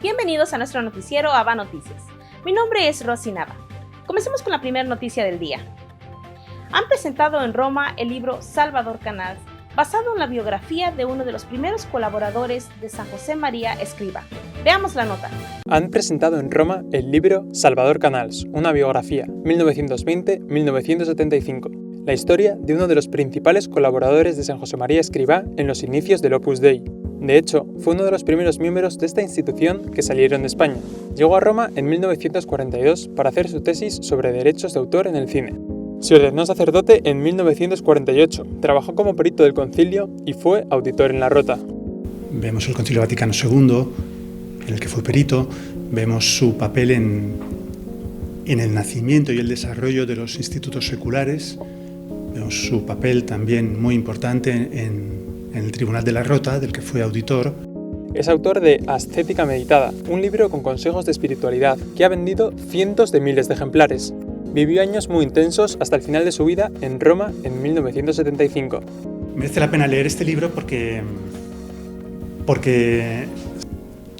Bienvenidos a nuestro noticiero ABA Noticias. Mi nombre es Rosy Nava. Comencemos con la primera noticia del día. Han presentado en Roma el libro Salvador Canals, basado en la biografía de uno de los primeros colaboradores de San José María Escrivá. Veamos la nota. Han presentado en Roma el libro Salvador Canals, una biografía, 1920-1975, la historia de uno de los principales colaboradores de San José María Escrivá en los inicios del Opus Dei. De hecho, fue uno de los primeros miembros de esta institución que salieron de España. Llegó a Roma en 1942 para hacer su tesis sobre derechos de autor en el cine. Se ordenó sacerdote en 1948, trabajó como perito del concilio y fue auditor en la Rota. Vemos el Concilio Vaticano II, en el que fue perito, vemos su papel en el nacimiento y el desarrollo de los institutos seculares, vemos su papel también muy importante en el Tribunal de la Rota, del que fue auditor. Es autor de Ascética Meditada, un libro con consejos de espiritualidad que ha vendido cientos de miles de ejemplares. Vivió años muy intensos hasta el final de su vida en Roma en 1975. Merece la pena leer este libro porque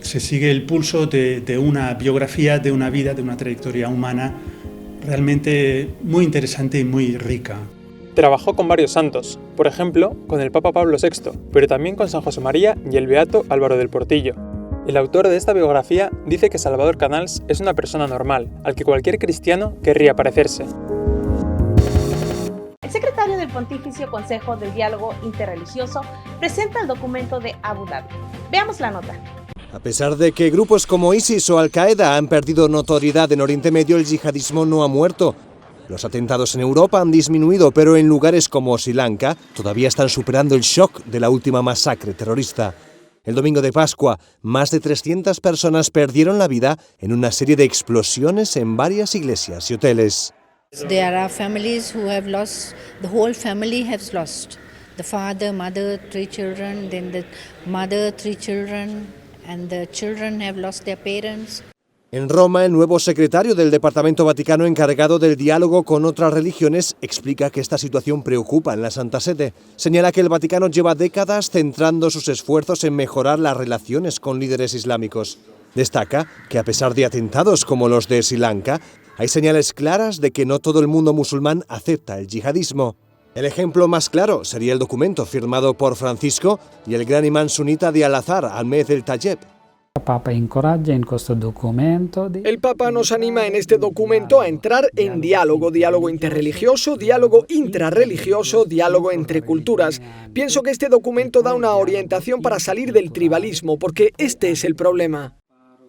se sigue el pulso de una biografía, de una vida, de una trayectoria humana realmente muy interesante y muy rica. Trabajó con varios santos, por ejemplo, con el Papa Pablo VI, pero también con San José María y el beato Álvaro del Portillo. El autor de esta biografía dice que Salvador Canals es una persona normal, al que cualquier cristiano querría parecerse. El secretario del Pontificio Consejo del Diálogo Interreligioso presenta el documento de Abu Dhabi. Veamos la nota. A pesar de que grupos como ISIS o Al-Qaeda han perdido notoriedad en Oriente Medio, el yihadismo no ha muerto. Los atentados en Europa han disminuido, pero en lugares como Sri Lanka todavía están superando el shock de la última masacre terrorista. El domingo de Pascua, más de 300 personas perdieron la vida en una serie de explosiones en varias iglesias y hoteles. There are families who have lost, the whole family has lost. The father, mother, 3 children, then the mother, 3 children, and the children have lost their parents. En Roma, el nuevo secretario del Departamento Vaticano encargado del diálogo con otras religiones explica que esta situación preocupa en la Santa Sede. Señala que el Vaticano lleva décadas centrando sus esfuerzos en mejorar las relaciones con líderes islámicos. Destaca que a pesar de atentados como los de Sri Lanka, hay señales claras de que no todo el mundo musulmán acepta el yihadismo. El ejemplo más claro sería el documento firmado por Francisco y el gran imán sunita de Al-Azhar, Ahmed el-Tayeb. El Papa nos anima en este documento a entrar en diálogo interreligioso, diálogo intrarreligioso, diálogo entre culturas. Pienso que este documento da una orientación para salir del tribalismo, porque este es el problema.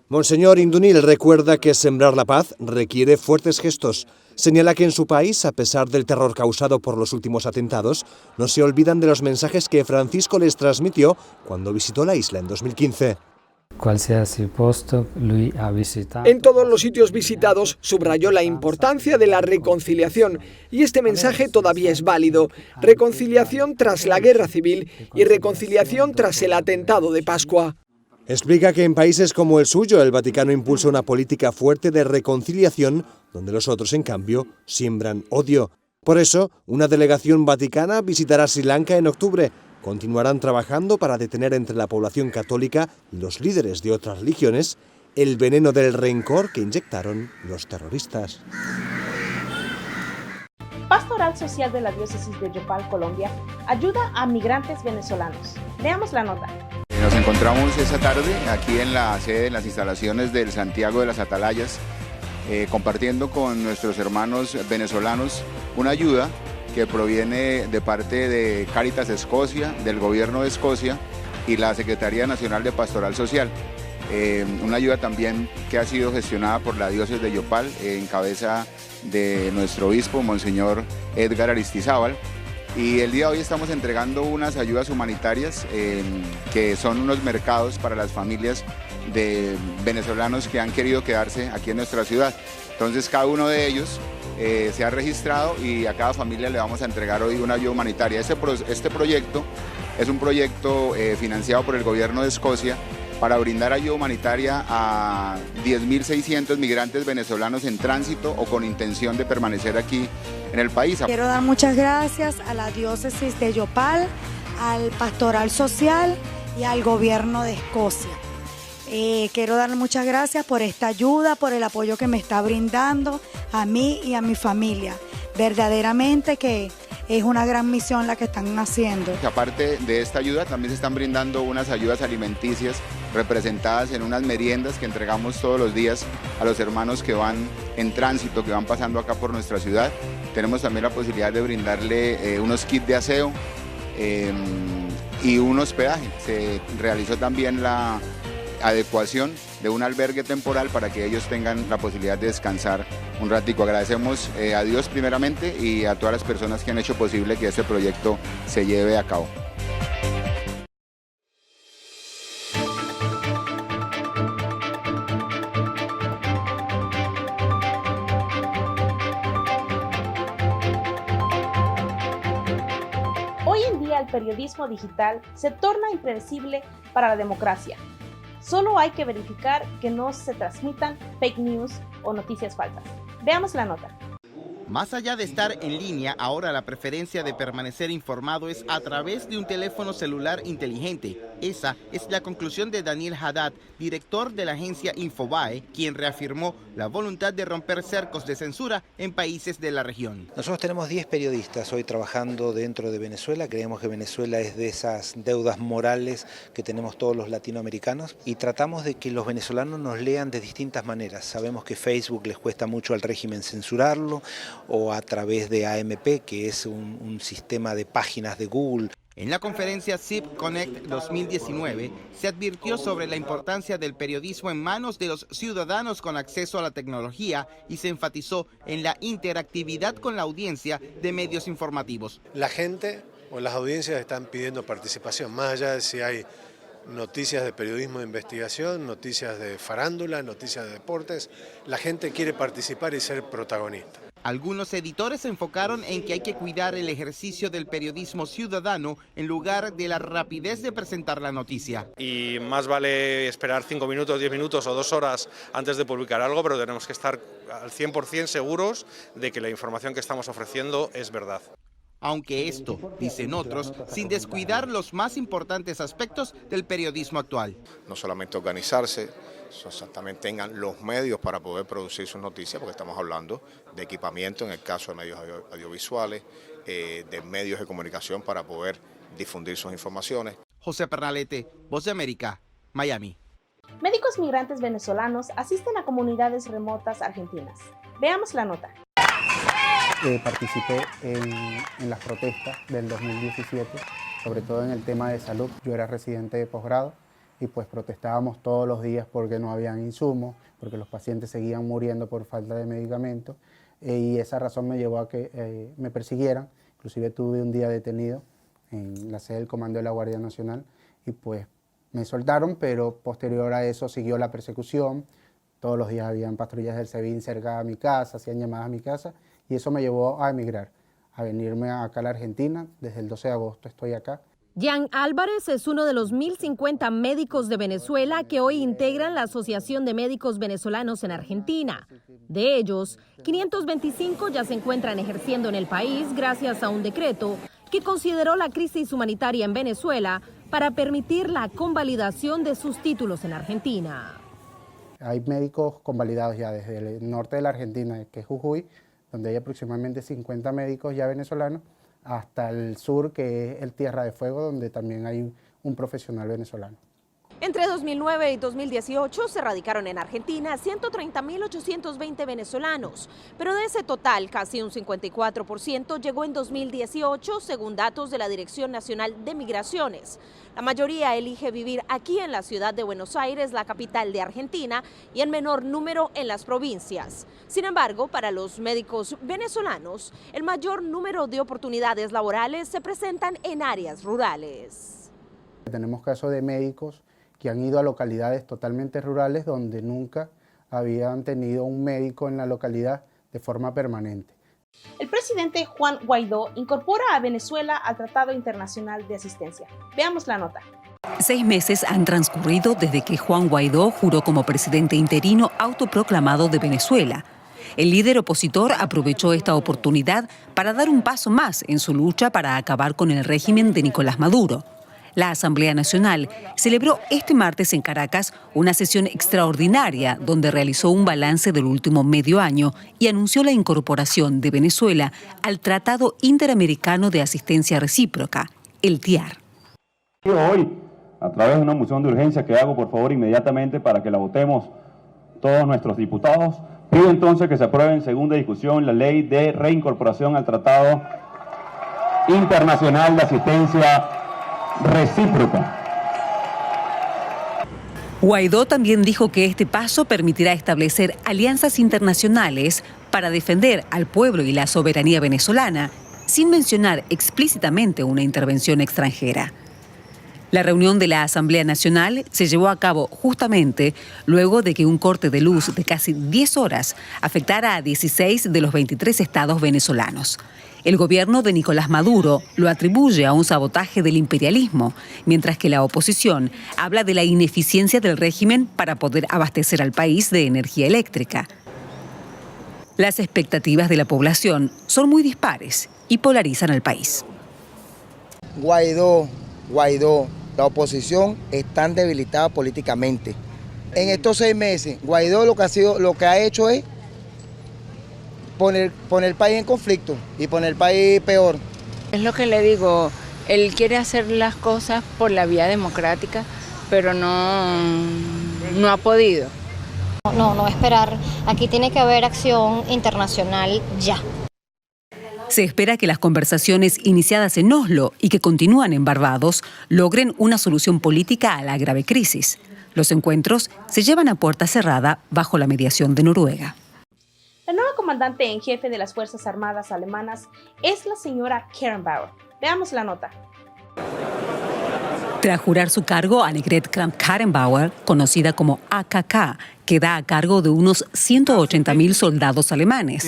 Monseñor Indunil recuerda que sembrar la paz requiere fuertes gestos. Señala que en su país, a pesar del terror causado por los últimos atentados, no se olvidan de los mensajes que Francisco les transmitió cuando visitó la isla en 2015. En todos los sitios visitados subrayó la importancia de la reconciliación y este mensaje todavía es válido. Reconciliación tras la guerra civil y reconciliación tras el atentado de Pascua. Explica que en países como el suyo el Vaticano impulsa una política fuerte de reconciliación, donde los otros, en cambio, siembran odio. Por eso, una delegación vaticana visitará Sri Lanka en octubre. Continuarán trabajando para detener entre la población católica y los líderes de otras religiones el veneno del rencor que inyectaron los terroristas. Pastoral Social de la Diócesis de Yopal, Colombia, ayuda a migrantes venezolanos. Veamos la nota. Nos encontramos esta tarde aquí en la sede, en las instalaciones del Santiago de las Atalayas, compartiendo con nuestros hermanos venezolanos una ayuda que proviene de parte de Cáritas Escocia, del Gobierno de Escocia y la Secretaría Nacional de Pastoral Social. Una ayuda también que ha sido gestionada por la diócesis de Yopal en cabeza de nuestro obispo, Monseñor Edgar Aristizábal. Y el día de hoy estamos entregando unas ayudas humanitarias que son unos mercados para las familias de venezolanos que han querido quedarse aquí en nuestra ciudad. Entonces cada uno de ellos se ha registrado y a cada familia le vamos a entregar hoy una ayuda humanitaria. Este proyecto es un proyecto financiado por el Gobierno de Escocia para brindar ayuda humanitaria a 10.600 migrantes venezolanos en tránsito o con intención de permanecer aquí en el país. Quiero dar muchas gracias a la diócesis de Yopal, al Pastoral Social y al Gobierno de Escocia. Quiero darle muchas gracias por esta ayuda, por el apoyo que me está brindando a mí y a mi familia. Verdaderamente que es una gran misión la que están haciendo. Aparte de esta ayuda, también se están brindando unas ayudas alimenticias representadas en unas meriendas que entregamos todos los días a los hermanos que van en tránsito, que van pasando acá por nuestra ciudad. Tenemos también la posibilidad de brindarle unos kits de aseo y un hospedaje. Se realizó también la adecuación de un albergue temporal para que ellos tengan la posibilidad de descansar un ratico. Agradecemos a Dios primeramente y a todas las personas que han hecho posible que este proyecto se lleve a cabo. Hoy en día el periodismo digital se torna impredecible para la democracia. Solo hay que verificar que no se transmitan fake news o noticias falsas. Veamos la nota. Más allá de estar en línea, ahora la preferencia de permanecer informado es a través de un teléfono celular inteligente. Esa es la conclusión de Daniel Haddad, director de la agencia Infobae, quien reafirmó la voluntad de romper cercos de censura en países de la región. Nosotros tenemos 10 periodistas hoy trabajando dentro de Venezuela. Creemos que Venezuela es de esas deudas morales que tenemos todos los latinoamericanos y tratamos de que los venezolanos nos lean de distintas maneras. Sabemos que Facebook les cuesta mucho al régimen censurarlo, o a través de AMP, que es un sistema de páginas de Google. En la conferencia CIP Connect 2019 se advirtió sobre la importancia del periodismo en manos de los ciudadanos con acceso a la tecnología y se enfatizó en la interactividad con la audiencia de medios informativos. La gente o las audiencias están pidiendo participación, más allá de si hay noticias de periodismo de investigación, noticias de farándula, noticias de deportes. La gente quiere participar y ser protagonista. Algunos editores se enfocaron en que hay que cuidar el ejercicio del periodismo ciudadano en lugar de la rapidez de presentar la noticia. Y más vale esperar 5 minutos, 10 minutos o 2 horas antes de publicar algo, pero tenemos que estar al 100% seguros de que la información que estamos ofreciendo es verdad. Aunque esto, dicen otros, sin descuidar los más importantes aspectos del periodismo actual. No solamente organizarse, también tengan los medios para poder producir sus noticias, porque estamos hablando de equipamiento, en el caso de medios audiovisuales, de medios de comunicación para poder difundir sus informaciones. José Pernalete, Voz de América, Miami. Médicos migrantes venezolanos asisten a comunidades remotas argentinas. Veamos la nota. Participé en las protestas del 2017, sobre todo en el tema de salud. Yo era residente de posgrado y pues protestábamos todos los días porque no habían insumos, porque los pacientes seguían muriendo por falta de medicamentos y esa razón me llevó a que me persiguieran. Inclusive tuve un día detenido en la sede del Comando de la Guardia Nacional y pues me soltaron, pero posterior a eso siguió la persecución. Todos los días habían patrullas del SEBIN cerca a mi casa, hacían llamadas a mi casa y eso me llevó a emigrar, a venirme acá a la Argentina. Desde el 12 de agosto estoy acá. Jan Álvarez es uno de los 1.050 médicos de Venezuela que hoy integran la Asociación de Médicos Venezolanos en Argentina. De ellos, 525 ya se encuentran ejerciendo en el país gracias a un decreto que consideró la crisis humanitaria en Venezuela para permitir la convalidación de sus títulos en Argentina. Hay médicos convalidados ya desde el norte de la Argentina, que es Jujuy, donde hay aproximadamente 50 médicos ya venezolanos, hasta el sur, que es el Tierra de Fuego, donde también hay un profesional venezolano. Entre 2009 y 2018 se radicaron en Argentina 130.820 venezolanos, pero de ese total casi un 54% llegó en 2018 según datos de la Dirección Nacional de Migraciones. La mayoría elige vivir aquí en la ciudad de Buenos Aires, la capital de Argentina, y en menor número en las provincias. Sin embargo, para los médicos venezolanos, el mayor número de oportunidades laborales se presentan en áreas rurales. Tenemos casos de médicos que han ido a localidades totalmente rurales donde nunca habían tenido un médico en la localidad de forma permanente. El presidente Juan Guaidó incorpora a Venezuela al Tratado Internacional de Asistencia. Veamos la nota. 6 meses han transcurrido desde que Juan Guaidó juró como presidente interino autoproclamado de Venezuela. El líder opositor aprovechó esta oportunidad para dar un paso más en su lucha para acabar con el régimen de Nicolás Maduro. La Asamblea Nacional celebró este martes en Caracas una sesión extraordinaria donde realizó un balance del último medio año y anunció la incorporación de Venezuela al Tratado Interamericano de Asistencia Recíproca, el TIAR. Hoy, a través de una moción de urgencia que hago, por favor, inmediatamente para que la votemos todos nuestros diputados, pido entonces que se apruebe en segunda discusión la ley de reincorporación al Tratado Internacional de Asistencia Recíproca. Guaidó también dijo que este paso permitirá establecer alianzas internacionales para defender al pueblo y la soberanía venezolana, sin mencionar explícitamente una intervención extranjera. La reunión de la Asamblea Nacional se llevó a cabo justamente luego de que un corte de luz de casi 10 horas afectara a 16 de los 23 estados venezolanos. El gobierno de Nicolás Maduro lo atribuye a un sabotaje del imperialismo, mientras que la oposición habla de la ineficiencia del régimen para poder abastecer al país de energía eléctrica. Las expectativas de la población son muy dispares y polarizan al país. Guaidó, la oposición está debilitada políticamente. En estos 6 meses, Guaidó lo que ha hecho es poner el país en conflicto y poner el país peor. Es lo que le digo, él quiere hacer las cosas por la vía democrática, pero no ha podido. No esperar, aquí tiene que haber acción internacional ya. Se espera que las conversaciones iniciadas en Oslo y que continúan en Barbados logren una solución política a la grave crisis. Los encuentros se llevan a puerta cerrada bajo la mediación de Noruega. La nueva comandante en jefe de las Fuerzas Armadas alemanas es la señora Kramp-Karrenbauer. Veamos la nota. Tras jurar su cargo, Annegret Kramp-Karrenbauer, conocida como AKK, queda a cargo de unos 180.000 soldados alemanes.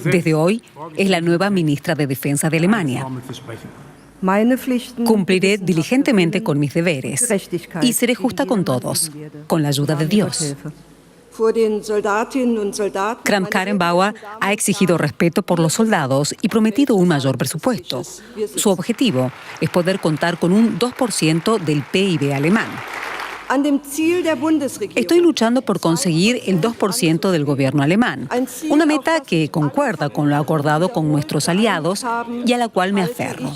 Desde hoy, es la nueva ministra de Defensa de Alemania. Cumpliré diligentemente con mis deberes y seré justa con todos, con la ayuda de Dios. Kramp-Karrenbauer ha exigido respeto por los soldados y prometido un mayor presupuesto. Su objetivo es poder contar con un 2% del PIB alemán. Estoy luchando por conseguir el 2% del gobierno alemán, una meta que concuerda con lo acordado con nuestros aliados y a la cual me aferro.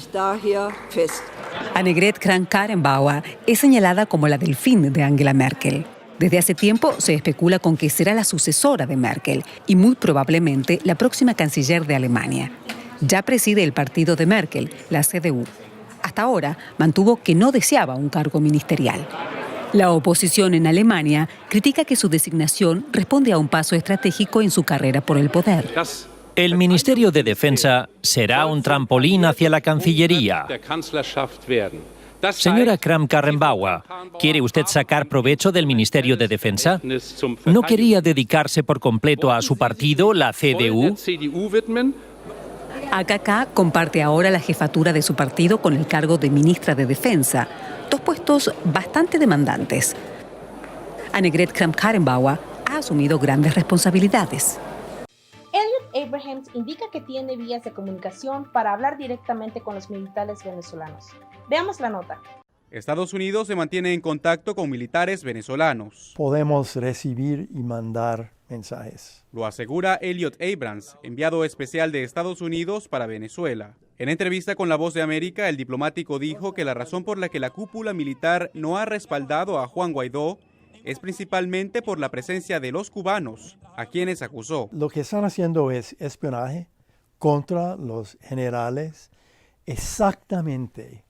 Annegret Kramp-Karrenbauer es señalada como la delfín de Angela Merkel. Desde hace tiempo se especula con que será la sucesora de Merkel y muy probablemente la próxima canciller de Alemania. Ya preside el partido de Merkel, la CDU. Hasta ahora mantuvo que no deseaba un cargo ministerial. La oposición en Alemania critica que su designación responde a un paso estratégico en su carrera por el poder. El Ministerio de Defensa será un trampolín hacia la Cancillería. Señora Kramp-Karrenbauer, ¿quiere usted sacar provecho del Ministerio de Defensa? ¿No quería dedicarse por completo a su partido, la CDU? AKK comparte ahora la jefatura de su partido con el cargo de ministra de Defensa, dos puestos bastante demandantes. Annegret Kramp-Karrenbauer ha asumido grandes responsabilidades. Elliot Abrahams indica que tiene vías de comunicación para hablar directamente con los militares venezolanos. Veamos la nota. Estados Unidos se mantiene en contacto con militares venezolanos. Podemos recibir y mandar mensajes. Lo asegura Elliot Abrams, enviado especial de Estados Unidos para Venezuela. En entrevista con La Voz de América, el diplomático dijo que la razón por la que la cúpula militar no ha respaldado a Juan Guaidó es principalmente por la presencia de los cubanos, a quienes acusó. Lo que están haciendo es espionaje contra los generales exactamente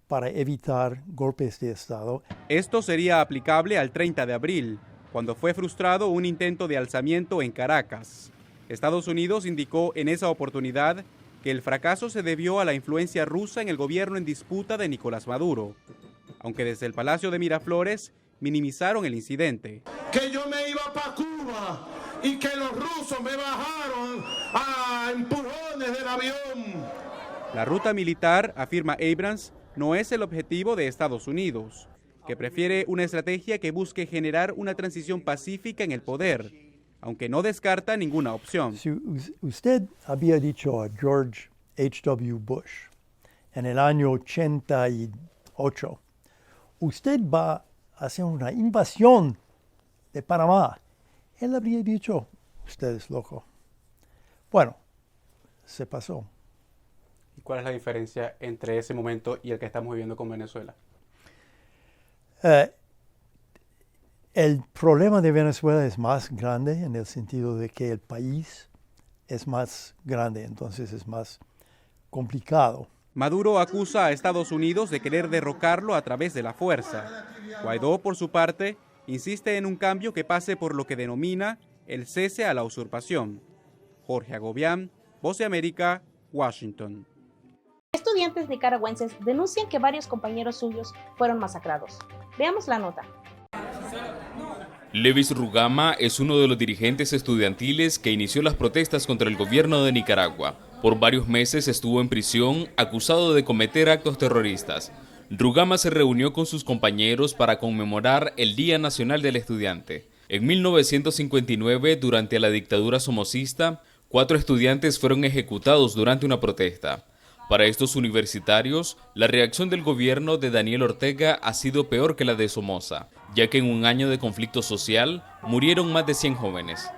para evitar golpes de Estado. Esto sería aplicable al 30 de abril, cuando fue frustrado un intento de alzamiento en Caracas. Estados Unidos indicó en esa oportunidad que el fracaso se debió a la influencia rusa en el gobierno en disputa de Nicolás Maduro, aunque desde el Palacio de Miraflores minimizaron el incidente. Que yo me iba para Cuba y que los rusos me bajaron a empujones del avión. La ruta militar, afirma Abrams, no es el objetivo de Estados Unidos, que prefiere una estrategia que busque generar una transición pacífica en el poder, aunque no descarta ninguna opción. Si usted había dicho a George H.W. Bush en el año 88 usted va a hacer una invasión de Panamá. Él habría dicho, usted es loco. Bueno, se pasó. ¿Y cuál es la diferencia entre ese momento y el que estamos viviendo con Venezuela? El problema de Venezuela es más grande en el sentido de que el país es más grande, entonces es más complicado. Maduro acusa a Estados Unidos de querer derrocarlo a través de la fuerza. Guaidó, por su parte, insiste en un cambio que pase por lo que denomina el cese a la usurpación. Jorge Agobián, Voz de América, Washington. Estudiantes nicaragüenses denuncian que varios compañeros suyos fueron masacrados. Veamos la nota. Levis Rugama es uno de los dirigentes estudiantiles que inició las protestas contra el gobierno de Nicaragua. Por varios meses estuvo en prisión acusado de cometer actos terroristas. Rugama se reunió con sus compañeros para conmemorar el Día Nacional del Estudiante. En 1959, durante la dictadura somocista, 4 estudiantes fueron ejecutados durante una protesta. Para estos universitarios, la reacción del gobierno de Daniel Ortega ha sido peor que la de Somoza, ya que en un año de conflicto social murieron más de 100 jóvenes.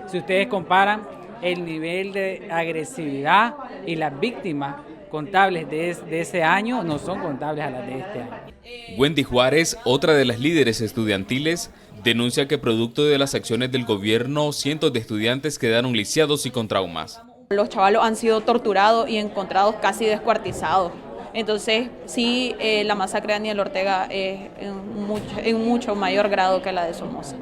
Si ustedes comparan el nivel de agresividad y las víctimas contables de ese año no son contables a las de este año. Wendy Juárez, otra de las líderes estudiantiles, denuncia que producto de las acciones del gobierno, cientos de estudiantes quedaron lisiados y con traumas. Los chavalos han sido torturados y encontrados casi descuartizados. Entonces, sí, la masacre de Daniel Ortega es en mucho mayor grado que la de Somoza.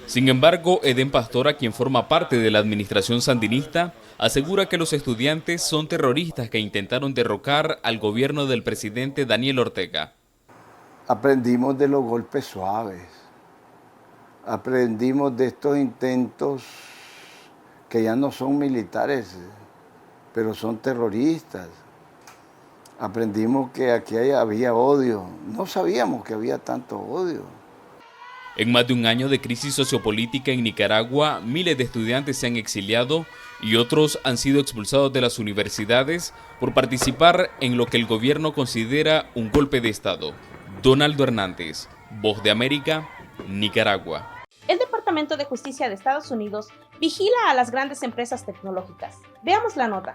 Sin embargo, Eden Pastora, quien forma parte de la administración sandinista, asegura que los estudiantes son terroristas que intentaron derrocar al gobierno del presidente Daniel Ortega. Aprendimos de los golpes suaves, aprendimos de estos intentos que ya no son militares, pero son terroristas. Aprendimos que aquí había odio, no sabíamos que había tanto odio. En más de un año de crisis sociopolítica en Nicaragua, miles de estudiantes se han exiliado y otros han sido expulsados de las universidades por participar en lo que el gobierno considera un golpe de Estado. Donaldo Hernández, Voz de América, Nicaragua. El Departamento de Justicia de Estados Unidos vigila a las grandes empresas tecnológicas. Veamos la nota.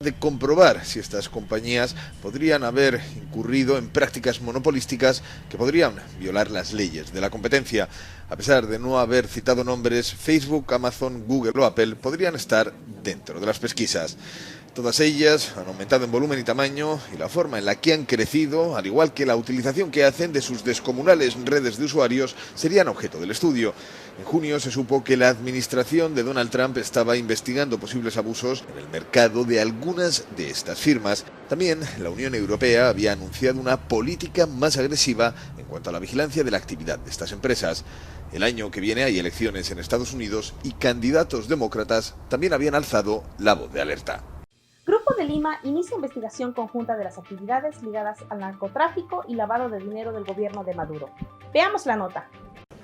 De comprobar si estas compañías podrían haber incurrido en prácticas monopolísticas que podrían violar las leyes de la competencia. A pesar de no haber citado nombres, Facebook, Amazon, Google o Apple podrían estar dentro de las pesquisas. Todas ellas han aumentado en volumen y tamaño y la forma en la que han crecido, al igual que la utilización que hacen de sus descomunales redes de usuarios, serían objeto del estudio. En junio se supo que la administración de Donald Trump estaba investigando posibles abusos en el mercado de algunas de estas firmas. También la Unión Europea había anunciado una política más agresiva en cuanto a la vigilancia de la actividad de estas empresas. El año que viene hay elecciones en Estados Unidos y candidatos demócratas también habían alzado la voz de alerta. Grupo de Lima inicia investigación conjunta de las actividades ligadas al narcotráfico y lavado de dinero del gobierno de Maduro. Veamos la nota.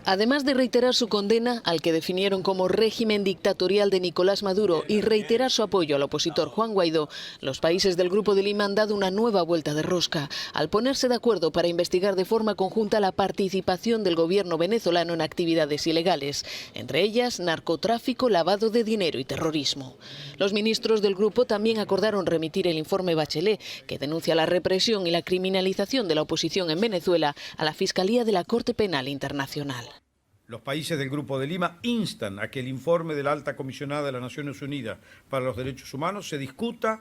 Además de reiterar su condena al que definieron como régimen dictatorial de Nicolás Maduro y reiterar su apoyo al opositor Juan Guaidó, los países del Grupo de Lima han dado una nueva vuelta de rosca al ponerse de acuerdo para investigar de forma conjunta la participación del gobierno venezolano en actividades ilegales, entre ellas narcotráfico, lavado de dinero y terrorismo. Los ministros del grupo también acordaron remitir el informe Bachelet, que denuncia la represión y la criminalización de la oposición en Venezuela, a la Fiscalía de la Corte Penal Internacional. Los países del Grupo de Lima instan a que el informe de la Alta Comisionada de las Naciones Unidas para los Derechos Humanos se discuta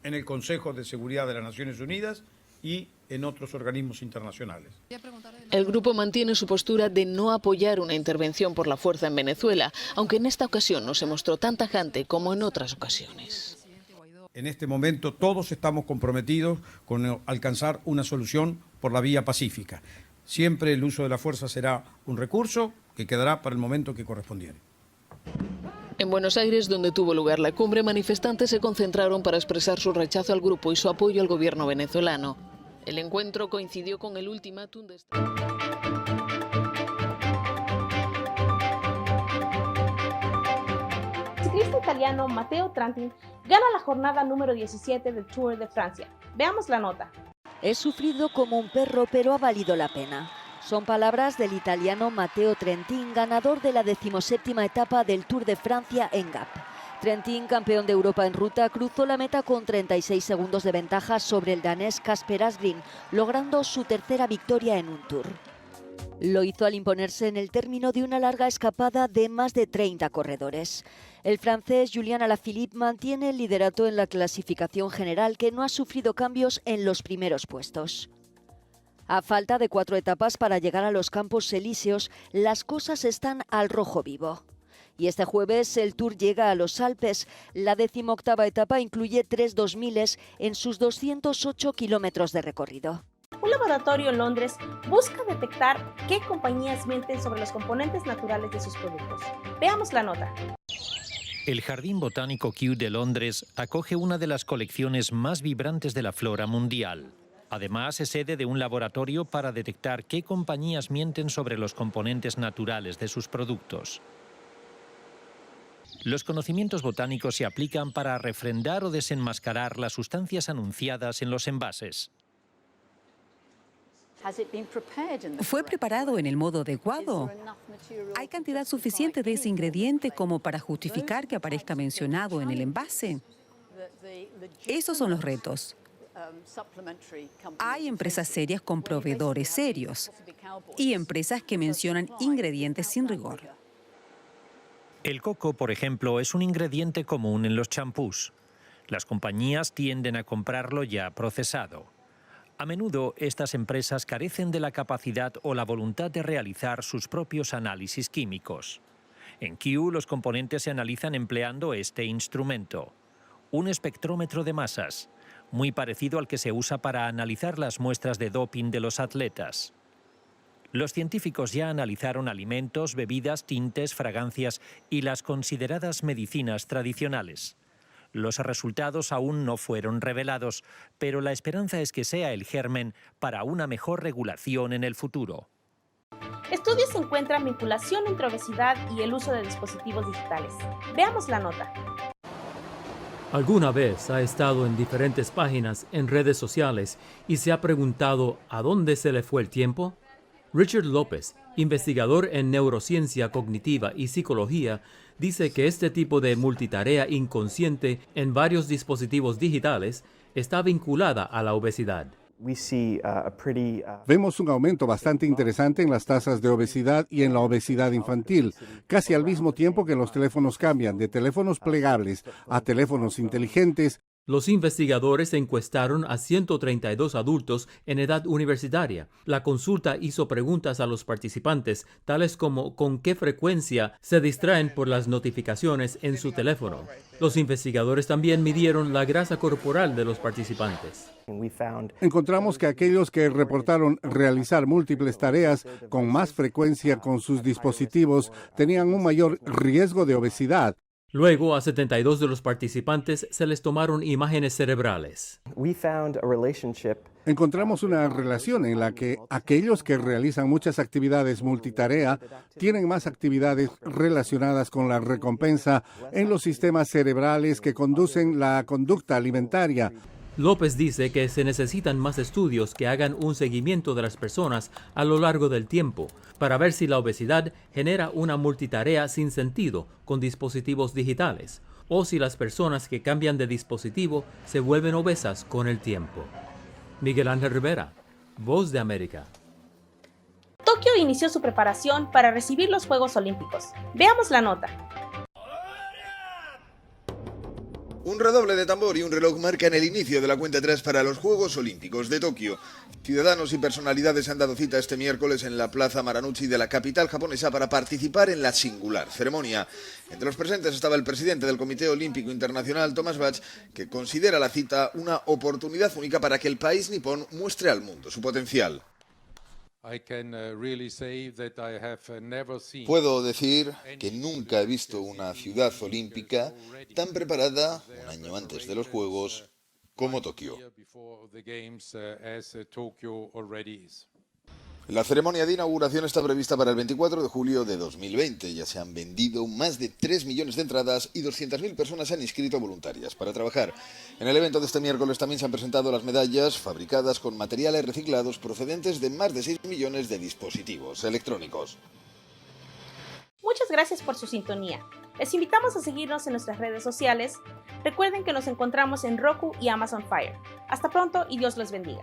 en el Consejo de Seguridad de las Naciones Unidas y en otros organismos internacionales. El grupo mantiene su postura de no apoyar una intervención por la fuerza en Venezuela, aunque en esta ocasión no se mostró tan tajante como en otras ocasiones. En este momento todos estamos comprometidos con alcanzar una solución por la vía pacífica. Siempre el uso de la fuerza será un recurso que quedará para el momento que correspondiere. En Buenos Aires, donde tuvo lugar la cumbre, manifestantes se concentraron para expresar su rechazo al grupo y su apoyo al gobierno venezolano. El encuentro coincidió con el ultimátum de... El ciclista italiano Matteo Trentin gana la jornada número 17 del Tour de Francia. Veamos la nota. He sufrido como un perro, pero ha valido la pena. Son palabras del italiano Matteo Trentin, ganador de la 17ª etapa del Tour de Francia en Gap. Trentin, campeón de Europa en ruta, cruzó la meta con 36 segundos de ventaja sobre el danés Kasper Asgreen, logrando su tercera victoria en un Tour. Lo hizo al imponerse en el término de una larga escapada de más de 30 corredores. El francés Julian Alaphilippe mantiene el liderato en la clasificación general, que no ha sufrido cambios en los primeros puestos. A falta de 4 etapas para llegar a los Campos Elíseos, las cosas están al rojo vivo. Y este jueves el Tour llega a los Alpes. La 18ª etapa incluye 3 2000 en sus 208 kilómetros de recorrido. Un laboratorio en Londres busca detectar qué compañías mienten sobre los componentes naturales de sus productos. Veamos la nota. El Jardín Botánico Kew de Londres acoge una de las colecciones más vibrantes de la flora mundial. Además, es sede de un laboratorio para detectar qué compañías mienten sobre los componentes naturales de sus productos. Los conocimientos botánicos se aplican para refrendar o desenmascarar las sustancias anunciadas en los envases. ¿Fue preparado en el modo adecuado? ¿Hay cantidad suficiente de ese ingrediente como para justificar que aparezca mencionado en el envase? Esos son los retos. Hay empresas serias con proveedores serios y empresas que mencionan ingredientes sin rigor. El coco, por ejemplo, es un ingrediente común en los champús. Las compañías tienden a comprarlo ya procesado. A menudo, estas empresas carecen de la capacidad o la voluntad de realizar sus propios análisis químicos. En Kew, los componentes se analizan empleando este instrumento, un espectrómetro de masas, muy parecido al que se usa para analizar las muestras de doping de los atletas. Los científicos ya analizaron alimentos, bebidas, tintes, fragancias y las consideradas medicinas tradicionales. Los resultados aún no fueron revelados, pero la esperanza es que sea el germen para una mejor regulación en el futuro. Estudios encuentran vinculación entre obesidad y el uso de dispositivos digitales. Veamos la nota. ¿Alguna vez ha estado en diferentes páginas en redes sociales y se ha preguntado ¿a dónde se le fue el tiempo? Richard López, investigador en neurociencia cognitiva y psicología, dice que este tipo de multitarea inconsciente en varios dispositivos digitales está vinculada a la obesidad. Vemos un aumento bastante interesante en las tasas de obesidad y en la obesidad infantil, casi al mismo tiempo que los teléfonos cambian de teléfonos plegables a teléfonos inteligentes. Los investigadores encuestaron a 132 adultos en edad universitaria. La consulta hizo preguntas a los participantes, tales como con qué frecuencia se distraen por las notificaciones en su teléfono. Los investigadores también midieron la grasa corporal de los participantes. Encontramos que aquellos que reportaron realizar múltiples tareas con más frecuencia con sus dispositivos tenían un mayor riesgo de obesidad. Luego, a 72 de los participantes se les tomaron imágenes cerebrales. Encontramos una relación en la que aquellos que realizan muchas actividades multitarea tienen más actividades relacionadas con la recompensa en los sistemas cerebrales que conducen la conducta alimentaria. López dice que se necesitan más estudios que hagan un seguimiento de las personas a lo largo del tiempo para ver si la obesidad genera una multitarea sin sentido con dispositivos digitales o si las personas que cambian de dispositivo se vuelven obesas con el tiempo. Miguel Ángel Rivera, Voz de América. Tokio inició su preparación para recibir los Juegos Olímpicos. Veamos la nota. Un redoble de tambor y un reloj marcan el inicio de la cuenta atrás para los Juegos Olímpicos de Tokio. Ciudadanos y personalidades han dado cita este miércoles en la Plaza Marunouchi de la capital japonesa para participar en la singular ceremonia. Entre los presentes estaba el presidente del Comité Olímpico Internacional, Thomas Bach, que considera la cita una oportunidad única para que el país nipón muestre al mundo su potencial. Puedo decir que nunca he visto una ciudad olímpica tan preparada un año antes de los Juegos como Tokio. La ceremonia de inauguración está prevista para el 24 de julio de 2020. Ya se han vendido más de 3 millones de entradas y 200.000 personas se han inscrito voluntarias para trabajar. En el evento de este miércoles también se han presentado las medallas fabricadas con materiales reciclados procedentes de más de 6 millones de dispositivos electrónicos. Muchas gracias por su sintonía. Les invitamos a seguirnos en nuestras redes sociales. Recuerden que nos encontramos en Roku y Amazon Fire. Hasta pronto y Dios los bendiga.